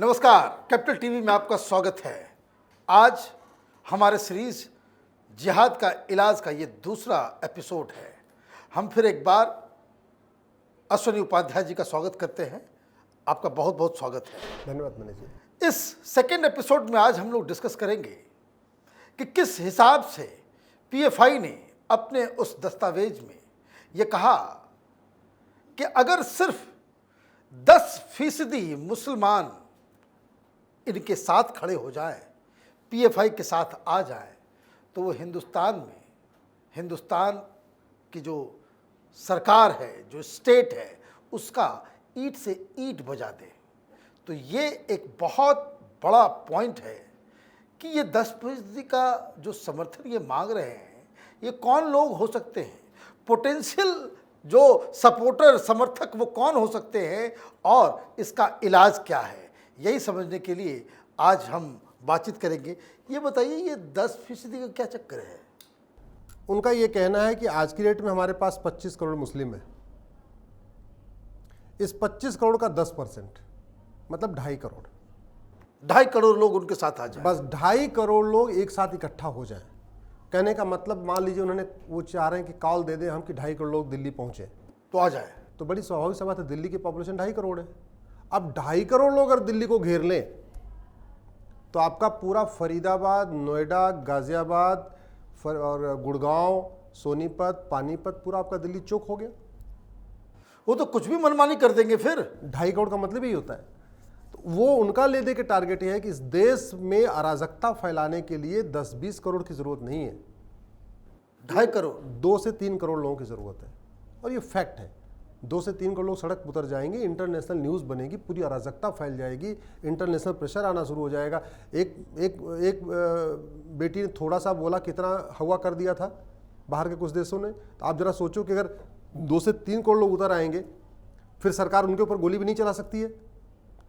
नमस्कार, capital TV में आपका स्वागत है। आज हमारे सीरीज जिहाद का इलाज का ये दूसरा एपिसोड है। हम फिर एक बार अश्विनी उपाध्याय जी का स्वागत करते हैं। आपका बहुत बहुत स्वागत है। धन्यवाद मनीष जी। इस सेकेंड एपिसोड में आज हम लोग डिस्कस करेंगे कि किस हिसाब से पीएफआई ने अपने उस दस्तावेज में ये कहा कि अगर सिर्फ 10% मुसलमान इनके साथ खड़े हो जाएं, पीएफआई के साथ आ जाएं, तो वो हिंदुस्तान की जो सरकार है, जो स्टेट है, उसका ईंट से ईंट बजा दे। तो ये एक बहुत बड़ा पॉइंट है कि ये 10% का जो समर्थन ये मांग रहे हैं, ये कौन लोग हो सकते हैं, पोटेंशियल जो सपोर्टर समर्थक वो कौन हो सकते हैं और इसका इलाज क्या है, यही समझने के लिए आज हम बातचीत करेंगे। ये बताइए, ये 10% का क्या चक्कर है? उनका ये कहना है कि आज की डेट में हमारे पास 25 करोड़ मुस्लिम है। इस 25 करोड़ का 10% मतलब 2.5 करोड़, 2.5 करोड़ लोग उनके साथ आ जाए। बस 2.5 करोड़ लोग एक साथ इकट्ठा हो जाएं। कहने का मतलब, मान लीजिए उन्होंने वो चाह रहे हैं कि कॉल दे दें हम कि 2.5 करोड़ लोग दिल्ली पहुंचे तो आ जाए। तो बड़ी स्वाभाविक सी बात है, दिल्ली की पॉपुलेशन 2.5 करोड़ है। अब 2.5 करोड़ लोग अगर दिल्ली को घेर लें तो आपका पूरा फरीदाबाद, नोएडा, गाजियाबाद और गुड़गांव, सोनीपत, पानीपत, पूरा आपका दिल्ली चौक हो गया। वो तो कुछ भी मनमानी कर देंगे फिर। 2.5 करोड़ का मतलब यही होता है। तो वो उनका ले दे के टारगेट ये है कि इस देश में अराजकता फैलाने के लिए 10-20 करोड़ की जरूरत नहीं है, 2.5 करोड़ 2 से 3 करोड़ लोगों की जरूरत है। और ये फैक्ट है, 2 से 3 करोड़ लोग सड़क पर उतर जाएंगे, इंटरनेशनल न्यूज़ बनेगी, पूरी अराजकता फैल जाएगी, इंटरनेशनल प्रेशर आना शुरू हो जाएगा। एक बेटी ने थोड़ा सा बोला, कितना हवा कर दिया था बाहर के कुछ देशों ने। तो आप जरा सोचो कि अगर 2 से 3 करोड़ लोग उतर आएंगे, फिर सरकार उनके ऊपर गोली भी नहीं चला सकती है।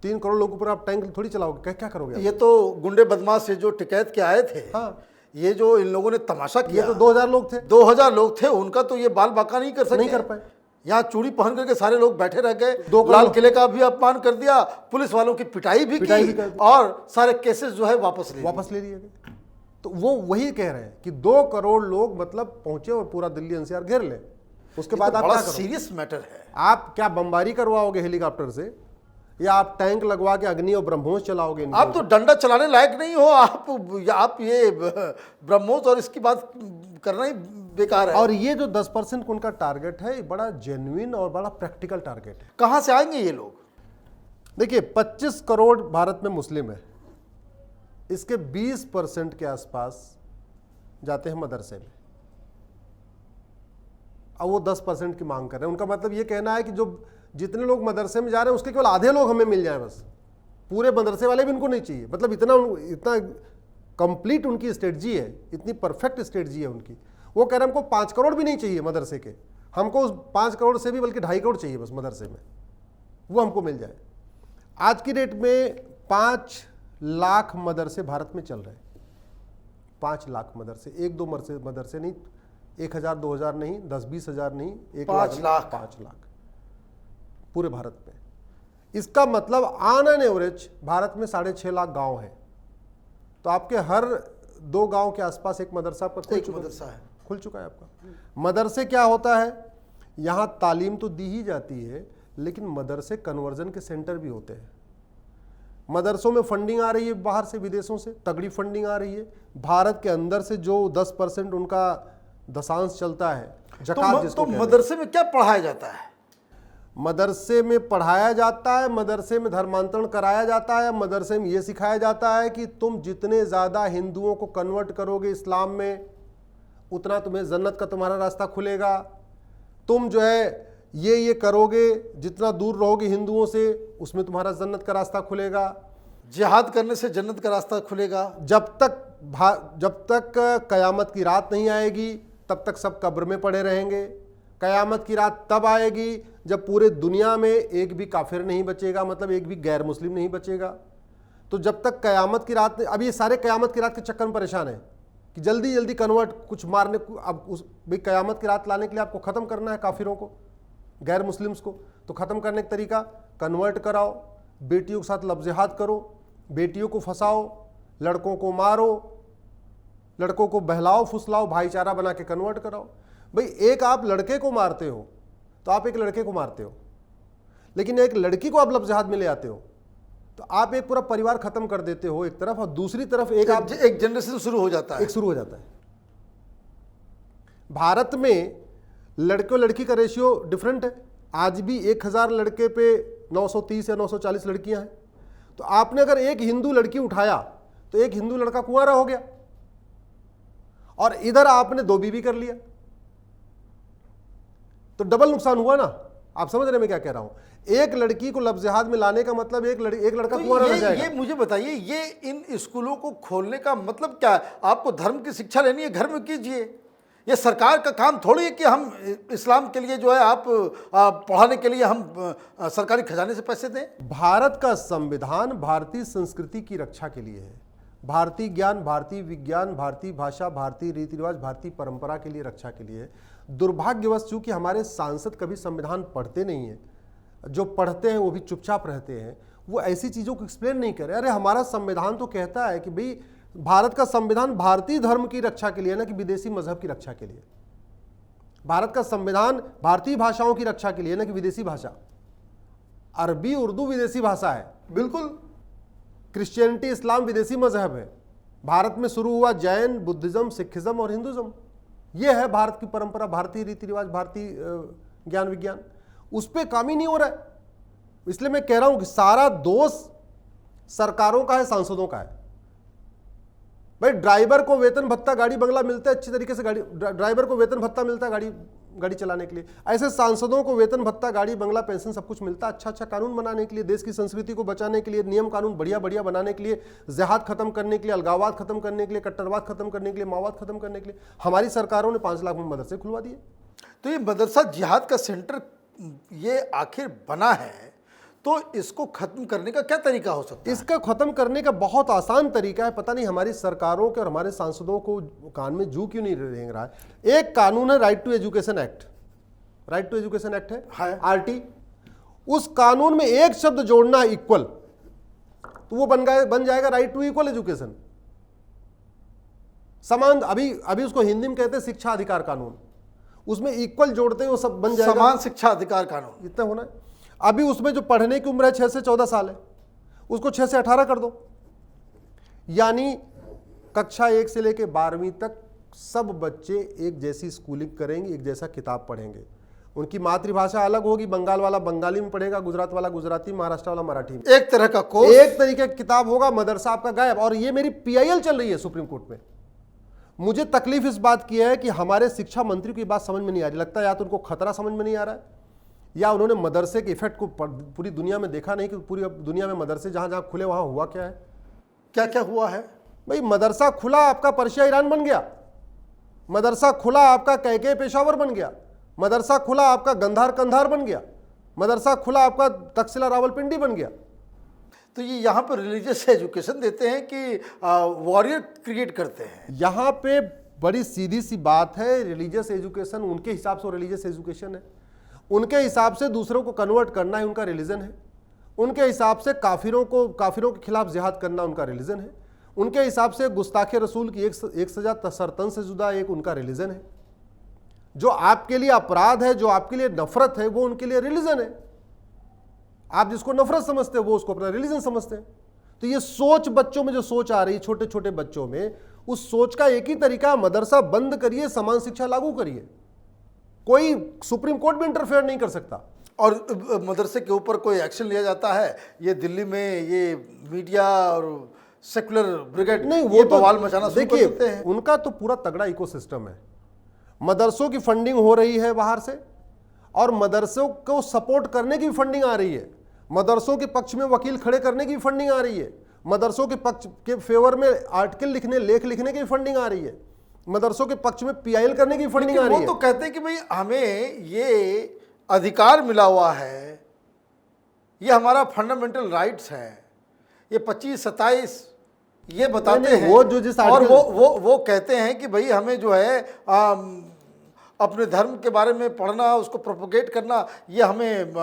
3 करोड़ लोगों के ऊपर आप टैंक थोड़ी चलाओगे, क्या करोगे? ये तो गुंडे बदमाश से जो टिकैत के आए थे, हाँ, ये जो इन लोगों ने तमाशा किया, ये तो 2000 लोग थे। 2000 लोग थे, उनका तो ये बाल बाका नहीं कर सके, नहीं कर पाए। यहाँ चूड़ी पहन करके सारे लोग बैठे रह गए। 2 लाल किले का भी अपमान कर दिया, पुलिस वालों की पिटाई भी की और सारे केसेस जो है वापस ले लिए गए। तो वो वही कह रहे हैं कि 2 करोड़ लोग मतलब पहुंचे और पूरा दिल्ली एनसीआर घेर ले। उसके बाद आप क्या करोगे? सीरियस मैटर है। आप क्या बमबारी करवाओगे हेलीकॉप्टर से, या आप टैंक लगवा के अग्नि और ब्रह्मोस चलाओगे? आप तो डंडा चलाने लायक नहीं हो। आप ये ब्रह्मोस और इसकी बात करना ही बेकार है। और ये जो 10% उनका टारगेट है, ये बड़ा जेन्युइन और बड़ा प्रैक्टिकल टारगेट है। कहां से आएंगे ये लोग? देखिए, 25 करोड़ भारत में मुस्लिम है, इसके 20% के आसपास जाते हैं मदरसे में। अब वो 10% की मांग कर रहे हैं। उनका मतलब ये कहना है कि जो जितने लोग मदरसे में जा रहे हैं उसके केवल आधे लोग हमें मिल जाए, बस पूरे मदरसे वाले भी उनको नहीं चाहिए। मतलब इतना कंप्लीट उनकी स्ट्रेटजी है, इतनी परफेक्ट स्ट्रेटजी है उनकी। वो कह रहे हैं हमको 5 करोड़ भी नहीं चाहिए मदरसे के, हमको उस 5 करोड़ से भी बल्कि 2.5 करोड़ चाहिए बस मदरसे में, वो हमको मिल जाए। आज की डेट में 5 लाख मदरसे भारत में चल रहे हैं। 5 लाख मदरसे, 1-2 मदरसे नहीं, 1000, 2000 नहीं, 10-20 हज़ार नहीं, 5 लाख 5 लाख पूरे भारत में। इसका मतलब ऑन एन एवरेज भारत में 6.5 लाख गांव हैं। तो आपके हर 2 गांव के आसपास एक मदरसा पर खुल चुका है आपका। मदरसे क्या होता है, यहाँ तालीम तो दी ही जाती है, लेकिन मदरसे कन्वर्जन के सेंटर भी होते हैं। मदरसों में फंडिंग आ रही है बाहर से, विदेशों से तगड़ी फंडिंग आ रही है। भारत के अंदर से जो 10% उनका दशांश चलता है, ज़कात जिसको तो मदरसे में क्या पढ़ाया जाता है? मदरसे में पढ़ाया जाता है, मदरसे में धर्मांतरण कराया जाता है, मदरसे में ये सिखाया जाता है कि तुम जितने ज़्यादा हिंदुओं को कन्वर्ट करोगे इस्लाम में, उतना तुम्हें जन्नत का तुम्हारा रास्ता खुलेगा। तुम जो है ये करोगे, जितना दूर रहोगे हिंदुओं से, उसमें तुम्हारा जन्नत का रास्ता खुलेगा। जिहाद करने से जन्नत का रास्ता खुलेगा। जब तक कयामत की रात नहीं आएगी, तब तक सब कब्र में पड़े रहेंगे। कयामत की रात तब आएगी जब पूरे दुनिया में एक भी काफिर नहीं बचेगा, मतलब एक भी गैर मुस्लिम नहीं बचेगा। तो जब तक कयामत की रात, अब ये सारे कयामत की रात के चक्कर में परेशान है कि जल्दी जल्दी कन्वर्ट कुछ मारने को, अब उस भाई क़यामत की रात लाने के लिए आपको ख़त्म करना है काफिरों को, गैर मुस्लिम्स को, तो ख़त्म करने का तरीका कन्वर्ट कराओ, बेटियों के साथ लफ्ज़-ए-जिहाद करो, बेटियों को फंसाओ, लड़कों को मारो, लड़कों को बहलाओ फुसलाओ, भाईचारा बना के कन्वर्ट कराओ। भाई एक आप लड़के को मारते हो तो आप एक लड़के को मारते हो, लेकिन एक लड़की को आप लफ्ज़-ए-जिहाद में ले आते हो तो आप एक पूरा परिवार खत्म कर देते हो एक तरफ, और दूसरी तरफ एक जनरेशन शुरू हो जाता है। एक शुरू हो जाता है। भारत में लड़के और लड़की का रेशियो डिफरेंट है। आज भी 1000 लड़के पे 930 या 940 लड़कियां हैं। तो आपने अगर एक हिंदू लड़की उठाया तो एक हिंदू लड़का कुंवारा हो गया, और इधर आपने 2 बीवी कर लिया, तो डबल नुकसान हुआ ना। आप समझ रहे मैं क्या कह रहा हूं? एक लड़की को लफ्ज़-ए-जिहाद में लाने का मतलब एक लड़का कुंवारा रह जाएगा। ये मुझे बताइए, ये इन स्कूलों को खोलने का मतलब क्या है? आपको धर्म की शिक्षा लेनी है, घर में कीजिए। ये सरकार का काम थोड़ी है कि हम इस्लाम के लिए जो है आप पढ़ाने के लिए हम सरकारी खजाने से पैसे दें। भारत का संविधान भारतीय संस्कृति की रक्षा के लिए है। भारतीय ज्ञान, भारतीय विज्ञान, भारतीय भाषा, भारतीय रीति रिवाज, भारतीय परंपरा के लिए रक्षा के लिए है। दुर्भाग्यवश चूंकि हमारे सांसद कभी संविधान पढ़ते नहीं है, जो पढ़ते हैं वो भी चुपचाप रहते हैं, वो ऐसी चीज़ों को एक्सप्लेन नहीं कर रहे। अरे हमारा संविधान तो कहता है कि भाई भारत का संविधान भारतीय धर्म की रक्षा के लिए, ना कि विदेशी मजहब की रक्षा के लिए। भारत का संविधान भारतीय भाषाओं की रक्षा के लिए, ना कि विदेशी भाषा। अरबी उर्दू विदेशी भाषा है, बिल्कुल। क्रिश्चियनिटी इस्लाम विदेशी मजहब है। भारत में शुरू हुआ जैन, बुद्धिज्म, सिखिज्म और हिंदुज्म। यह है भारत की परंपरा, भारतीय रीति रिवाज, भारतीय ज्ञान विज्ञान। उस पर काम ही नहीं हो रहा है। इसलिए मैं कह रहा हूं कि सारा दोष सरकारों का है, सांसदों का है। भाई ड्राइवर को वेतन भत्ता, गाड़ी बंगला मिलता है अच्छी तरीके से, ड्राइवर को वेतन भत्ता मिलता है गाड़ी चलाने के लिए। ऐसे सांसदों को वेतन भत्ता, गाड़ी बंगला, पेंशन सब कुछ मिलता है अच्छा कानून बनाने के लिए, देश की संस्कृति को बचाने के लिए, नियम कानून बढ़िया बनाने के लिए, जिहाद खत्म करने के लिए, अलगाववाद खत्म करने के लिए, कट्टरवाद खत्म करने के लिए, माओवाद खत्म करने के लिए। हमारी सरकारों ने 5 लाख में मदरसे खुलवा दिए। तो ये मदरसा जिहाद का सेंटर ये आखिर बना है, तो इसको खत्म करने का क्या तरीका हो सकता है? इसका खत्म करने का बहुत आसान तरीका है। पता नहीं हमारी सरकारों के और हमारे सांसदों को कान में जू क्यों नहीं रेंग रहा है। एक कानून है right to education act, right to education act है आरटी। उस कानून में एक शब्द जोड़ना है इक्वल, तो वो बन जाएगा राइट टू इक्वल एजुकेशन, समान। अभी उसको हिंदी में कहते हैं शिक्षा अधिकार कानून। उसमें इक्वल जोड़ते हैं वो सब बन जाएगा समान शिक्षा अधिकार कानून। इतना होना है। अभी उसमें जो पढ़ने की उम्र है 6 से 14 साल है, उसको 6 से 18 कर दो। यानी कक्षा 1 से लेकर 12वीं तक सब बच्चे एक जैसी स्कूलिंग करेंगे, एक जैसा किताब पढ़ेंगे। उनकी मातृभाषा अलग होगी, बंगाल वाला बंगाली में पढ़ेगा, गुजरात वाला गुजराती, महाराष्ट्र वाला मराठी में। एक तरह का कोर्स, एक तरीके की किताब होगा। मदरसा आपका गायब। और ये मेरी PIL चल रही है सुप्रीम कोर्ट में। मुझे तकलीफ इस बात की है कि हमारे शिक्षा मंत्री को ये बात समझ में नहीं आ रही। लगता है या तो उनको खतरा समझ में नहीं आ रहा है, या उन्होंने मदरसे के इफेक्ट को पूरी दुनिया में देखा नहीं कि पूरी दुनिया में मदरसे जहां जहां खुले वहां हुआ क्या है, क्या क्या हुआ है। भाई मदरसा खुला आपका पर्शिया ईरान बन गया, मदरसा खुला आपका कैके पेशावर बन गया, मदरसा खुला आपका गंधार कंधार बन गया, मदरसा खुला आपका तक्षशिला रावलपिंडी बन गया। तो ये यहाँ पर रिलीजियस एजुकेशन देते हैं कि वॉरियर क्रिएट करते हैं? यहाँ पे बड़ी सीधी सी बात है, रिलीजियस एजुकेशन उनके हिसाब से रिलीजियस एजुकेशन है, उनके हिसाब से दूसरों को कन्वर्ट करना है उनका रिलीजन है, उनके हिसाब से काफिरों के खिलाफ जिहाद करना उनका रिलीजन है, उनके हिसाब से गुस्ताखे रसूल की एक सजा सरतन से जुदा एक उनका रिलीजन है। जो आपके लिए अपराध है, जो आपके लिए नफरत है, वो उनके लिए रिलीजन है। आप जिसको नफरत समझते हैं वो उसको अपना रिलीजन समझते हैं। तो ये सोच बच्चों में जो सोच आ रही है, छोटे छोटे बच्चों में, उस सोच का एक ही तरीका, मदरसा बंद करिए, समान शिक्षा लागू करिए। कोई सुप्रीम कोर्ट भी इंटरफेयर नहीं कर सकता। और मदरसे के ऊपर कोई एक्शन लिया जाता है? ये दिल्ली में ये मीडिया और सेकुलर ब्रिगेड नहीं, वो ये तो बवाल मचाना शुरू कर देते हैं। उनका तो पूरा तगड़ा इकोसिस्टम है। मदरसों की फंडिंग हो रही है बाहर से, और मदरसों को सपोर्ट करने की भी फंडिंग आ रही है, मदरसों के पक्ष में वकील खड़े करने की फंडिंग आ रही है, मदरसों के पक्ष के फेवर में आर्टिकल लिखने, लेख लिखने की फंडिंग आ रही है, मदरसों के पक्ष में PIL करने की फंडिंग आ रही है। वो तो कहते हैं कि भाई हमें ये अधिकार मिला हुआ है, ये हमारा फंडामेंटल राइट्स है, ये 25-27 ये बताते हैं। वो जो जिस और वो कहते हैं कि भाई हमें जो है अपने धर्म के बारे में पढ़ना, उसको प्रोपोगेट करना, ये हमें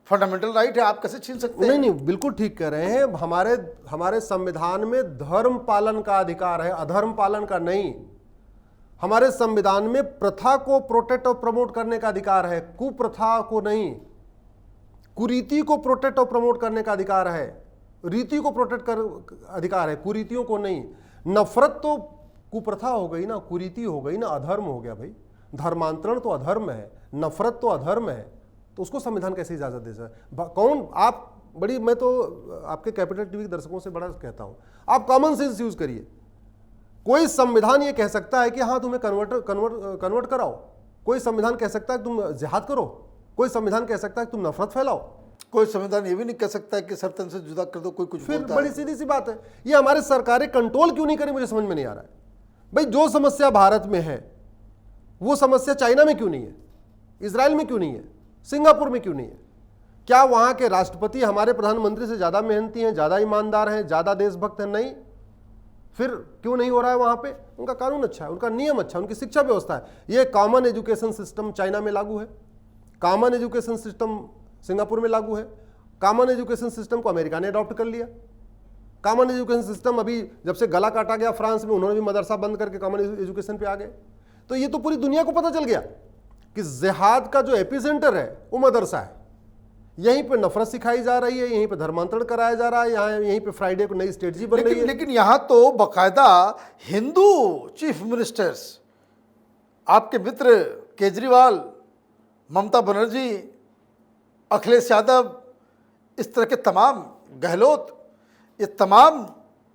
फंडामेंटल राइट है, आप कैसे छीन सकते हैं? नहीं नहीं, बिल्कुल ठीक कह रहे हैं। हमारे संविधान में धर्म पालन का अधिकार है, अधर्म पालन का नहीं। हमारे संविधान में प्रथा को प्रोटेक्ट और प्रमोट करने का अधिकार है, कुप्रथा को नहीं। कुरीति को प्रोटेक्ट और प्रमोट करने का अधिकार है, रीति को प्रोटेक्ट कर अधिकार है, कुरीतियों को नहीं। नफरत तो कुप्रथा हो गई ना, कुरीति हो गई ना, अधर्म हो गया भाई। धर्मांतरण तो अधर्म है, नफरत तो अधर्म है, तो उसको संविधान कैसे इजाजत दे सकता है? कौन आप बड़ी, मैं तो आपके कैपिटल टीवी के दर्शकों से बड़ा कहता हूं, आप कॉमन सेंस यूज करिए। कोई संविधान ये कह सकता है कि हाँ तुम्हें कन्वर्ट कराओ? कोई संविधान कह सकता है तुम जिहाद करो? कोई संविधान कह सकता है तुम नफरत फैलाओ? कोई संविधान ये भी नहीं कह सकता है कि सर्तन से जुदा कर दो, कोई कुछ फिर बोलता बड़ी है। सीधी सी बात है, ये हमारी सरकारें कंट्रोल क्यों नहीं करें, मुझे समझ में नहीं आ रहा है। भाई जो समस्या भारत में है वो समस्या चाइना में क्यों नहीं है, इजराइल में क्यों नहीं है, सिंगापुर में क्यों नहीं है? क्या वहां के राष्ट्रपति हमारे प्रधानमंत्री से ज्यादा मेहनती हैं, ज्यादा ईमानदार हैं, ज्यादा देशभक्त हैं? नहीं। फिर क्यों नहीं हो रहा है वहां पे? उनका कानून अच्छा है, उनका नियम अच्छा है, उनकी शिक्षा व्यवस्था है। ये कॉमन एजुकेशन सिस्टम चाइना में लागू है, कॉमन एजुकेशन सिस्टम सिंगापुर में लागू है, कॉमन एजुकेशन सिस्टम को अमेरिका ने अडॉप्ट कर लिया। कॉमन एजुकेशन सिस्टम अभी जब से गला काटा गया फ्रांस में, उन्होंने भी मदरसा बंद करके कॉमन एजुकेशन पे आ गए। तो ये तो पूरी दुनिया को पता चल गया कि जिहाद का जो एपिसेंटर है वो मदरसा है। यहीं पे नफरत सिखाई जा रही है, यहीं पे धर्मांतरण कराया जा रहा है, यहीं पे फ्राइडे को नई स्ट्रेटजी बन रही है। लेकिन यहाँ तो बाकायदा हिंदू चीफ मिनिस्टर्स, आपके मित्र केजरीवाल, ममता बनर्जी, अखिलेश यादव, इस तरह के तमाम, गहलोत, ये तमाम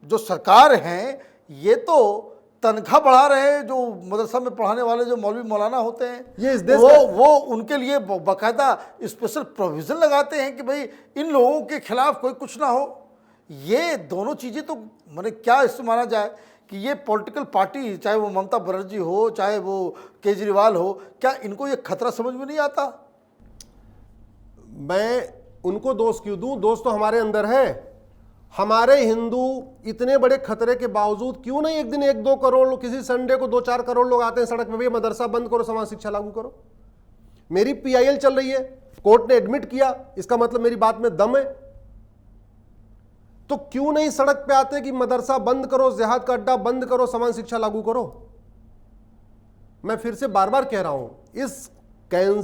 जो सरकार हैं, ये तो तनख्वाह बढ़ा रहे हैं जो मदरसा में पढ़ाने वाले जो मौलवी मौलाना होते हैं। ये इस देश वो उनके लिए बाकायदा स्पेशल प्रोविजन लगाते हैं कि भाई इन लोगों के खिलाफ कोई कुछ ना हो। ये दोनों चीज़ें तो मैंने क्या इससे माना जाए कि ये पॉलिटिकल पार्टी, चाहे वो ममता बनर्जी हो चाहे वो केजरीवाल हो, क्या इनको ये खतरा समझ में नहीं आता? मैं उनको दोष क्यों दूं? दोष तो हमारे अंदर है। हमारे हिंदू इतने बड़े खतरे के बावजूद क्यों नहीं एक दिन 1-2 करोड़ लोग, किसी संडे को 2-4 करोड़ लोग आते हैं सड़क पे, भैया मदरसा बंद करो, समाज शिक्षा लागू करो। मेरी PIL चल रही है, कोर्ट ने एडमिट किया, इसका मतलब मेरी बात में दम है। तो क्यों नहीं सड़क पे आते कि मदरसा बंद करो, जिहाद का अड्डा बंद करो, समाज शिक्षा लागू करो? मैं फिर से बार बार कह रहा हूं, इस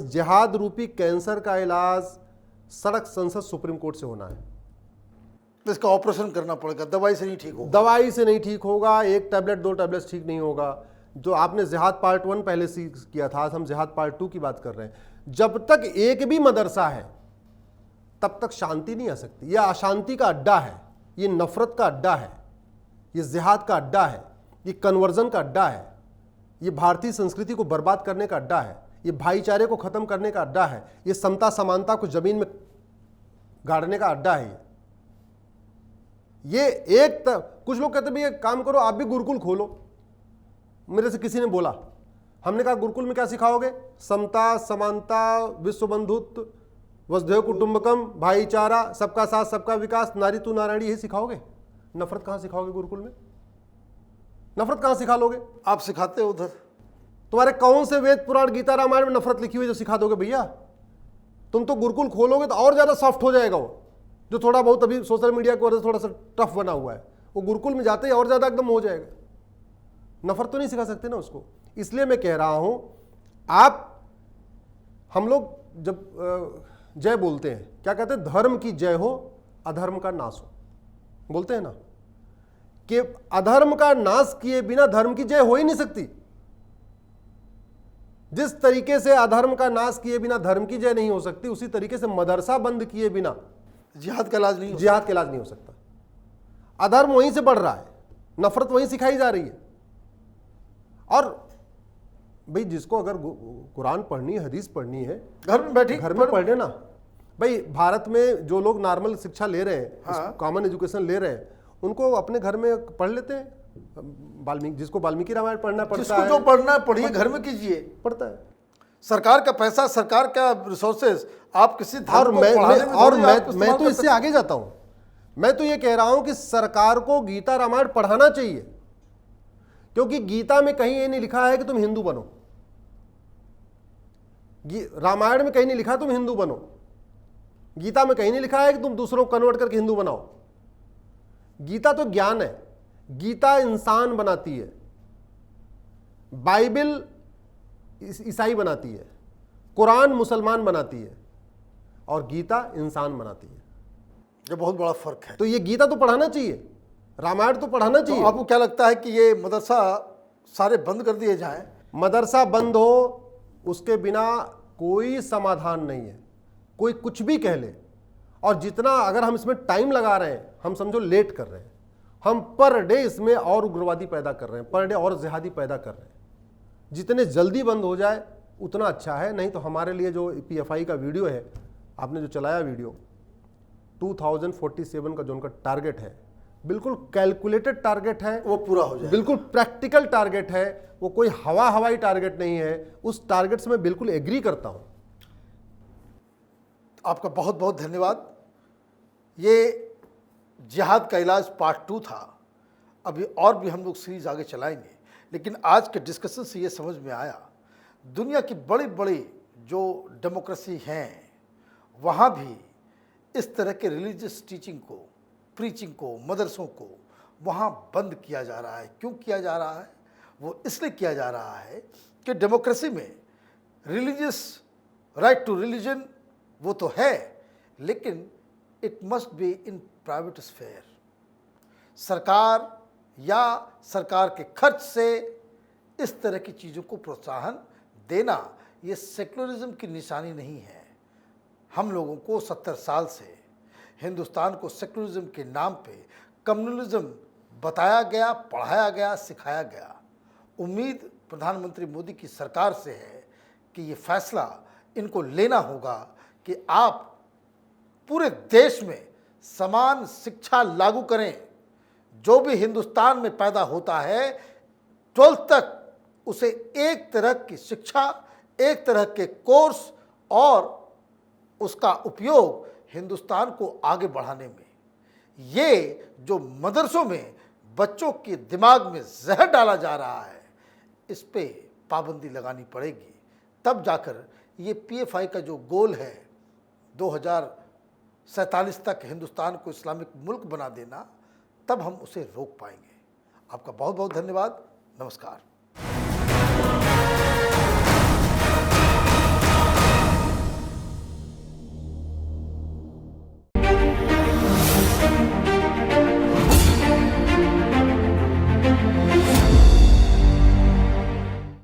जिहाद रूपी कैंसर का इलाज सड़क संसद सुप्रीम कोर्ट से होना है। तो इसका ऑपरेशन करना पड़ेगा, दवाई से नहीं ठीक होगा। दवाई से नहीं ठीक होगा, 1 टैबलेट 2 टैबलेट ठीक नहीं होगा। जो आपने जिहाद पार्ट 1 पहले किया था, आज हम जिहाद पार्ट 2 की बात कर रहे हैं। जब तक एक भी मदरसा है तब तक शांति नहीं आ सकती। यह अशांति का अड्डा है, ये नफरत का अड्डा है, ये जिहाद का अड्डा है, ये कन्वर्जन का अड्डा है, ये भारतीय संस्कृति को बर्बाद करने का अड्डा है, ये भाईचारे को खत्म करने का अड्डा है, ये समता समानता को जमीन में गाड़ने का अड्डा है। ये कुछ लोग कहते हैं भैया काम करो, आप भी गुरुकुल खोलो। मेरे से किसी ने बोला, हमने कहा गुरुकुल में क्या सिखाओगे? समता समानता, विश्व बंधुत्व, वसुधैव कुटुंबकम, भाईचारा, सबका साथ सबका विकास, नारी तू नारायणी, यही सिखाओगे? नफरत कहां सिखाओगे गुरुकुल में? नफरत कहां सिखा लोगे? आप सिखाते हो उधर? तुम्हारे कौन से वेद पुराण गीता रामायण में नफरत लिखी हुई जो सिखा दोगे भैया? तुम तो गुरुकुल खोलोगे तो और ज्यादा सॉफ्ट हो जाएगा वो, जो थोड़ा बहुत अभी सोशल मीडिया की वजह से थोड़ा सा टफ बना हुआ है, वो गुरुकुल में जाते ही और ज्यादा एकदम हो जाएगा। नफरत तो नहीं सिखा सकते ना उसको। इसलिए मैं कह रहा हूं, हम लोग जब जय बोलते हैं, क्या कहते हैं? धर्म की जय हो, अधर्म का नाश हो, बोलते हैं ना, कि अधर्म का नाश किए बिना धर्म की जय हो ही नहीं सकती। जिस तरीके से अधर्म का नाश किए बिना धर्म की जय नहीं हो सकती, उसी तरीके से मदरसा बंद किए बिना जिहाद का इलाज नहीं हो सकता। अधर्म वहीं से बढ़ रहा है, नफरत वहीं सिखाई जा रही है। और भाई जिसको अगर कुरान पढ़नी है, हदीस पढ़नी है, घर में बैठी घर में पढ़ लेना। भाई भारत में जो लोग नॉर्मल शिक्षा ले रहे हैं, हाँ। कॉमन एजुकेशन ले रहे हैं, उनको अपने घर में पढ़ लेते हैं। वाल्मीकि, जिसको वाल्मीकि रामायण पढ़ना पड़ता जिसको है, जो पढ़ना है पढ़िए, घर में कीजिए। पढ़ता है। सरकार का पैसा, सरकार का रिसोर्सेज आप किसी और धर्म को पढ़ाने में थोड़ी आप मैं इस्तेमाल तो कर इससे सकते आगे जाता हूं। मैं तो ये कह रहा हूं कि सरकार को गीता रामायण पढ़ाना चाहिए, क्योंकि गीता में कहीं ये नहीं लिखा है कि तुम हिंदू बनो। रामायण में कहीं नहीं लिखा तुम हिंदू बनो। गीता में कहीं नहीं लिखा है कि तुम दूसरों को कन्वर्ट करके हिंदू बनाओ। गीता तो ज्ञान है, गीता इंसान बनाती है, बाइबल ईसाई बनाती है, कुरान मुसलमान बनाती है और गीता इंसान बनाती है। ये बहुत बड़ा फर्क है। तो ये गीता तो पढ़ाना चाहिए, रामायण तो पढ़ाना चाहिए। तो आपको क्या लगता है कि ये मदरसा सारे बंद कर दिए जाएं? मदरसा बंद हो उसके बिना कोई समाधान नहीं है, कोई कुछ भी कह ले। और जितना अगर हम इसमें टाइम लगा रहे हैं, हम समझो लेट कर रहे हैं, हम पर डे इसमें और उग्रवादी पैदा कर रहे हैं, पर डे और जिहादी पैदा कर रहे हैं। जितने जल्दी बंद हो जाए उतना अच्छा है। नहीं तो हमारे लिए जो PFI का वीडियो है, आपने जो चलाया वीडियो 2047 का जो उनका टारगेट है, बिल्कुल कैलकुलेटेड टारगेट है, वो पूरा हो जाए, बिल्कुल प्रैक्टिकल टारगेट है, वो कोई हवाई टारगेट नहीं है। उस टारगेट से मैं बिल्कुल एग्री करता हूं। आपका बहुत बहुत धन्यवाद। ये जिहाद का इलाज पार्ट 2 था। अभी और भी हम लोग सीरीज आगे चलाएंगे, लेकिन आज के डिस्कशन से ये समझ में आया, दुनिया की बड़ी बड़ी जो डेमोक्रेसी हैं वहाँ भी इस तरह के रिलीजियस टीचिंग को, प्रीचिंग को, मदरसों को वहाँ बंद किया जा रहा है। क्यों किया जा रहा है? वो इसलिए किया जा रहा है कि डेमोक्रेसी में रिलीजियस राइट टू रिलीजन वो तो है, लेकिन it must be in private sphere. सरकार या सरकार के खर्च से इस तरह की चीज़ों को प्रोत्साहन देना ये सेक्युलरिज्म की निशानी नहीं है। हम लोगों को 70 साल से हिंदुस्तान को सेक्युलरिज्म के नाम पे कम्युनलिज्म बताया गया, पढ़ाया गया, सिखाया गया। उम्मीद प्रधानमंत्री मोदी की सरकार से है कि ये फैसला इनको लेना होगा कि आप पूरे देश में समान शिक्षा लागू करें। जो भी हिंदुस्तान में पैदा होता है 12th तक उसे एक तरह की शिक्षा, एक तरह के कोर्स और उसका उपयोग हिंदुस्तान को आगे बढ़ाने में, ये जो मदरसों में बच्चों के दिमाग में जहर डाला जा रहा है, इस पे पाबंदी लगानी पड़ेगी। तब जाकर ये PFI का जो गोल है 2047 तक हिंदुस्तान को इस्लामिक मुल्क बना देना, तब हम उसे रोक पाएंगे। आपका बहुत बहुत धन्यवाद। नमस्कार।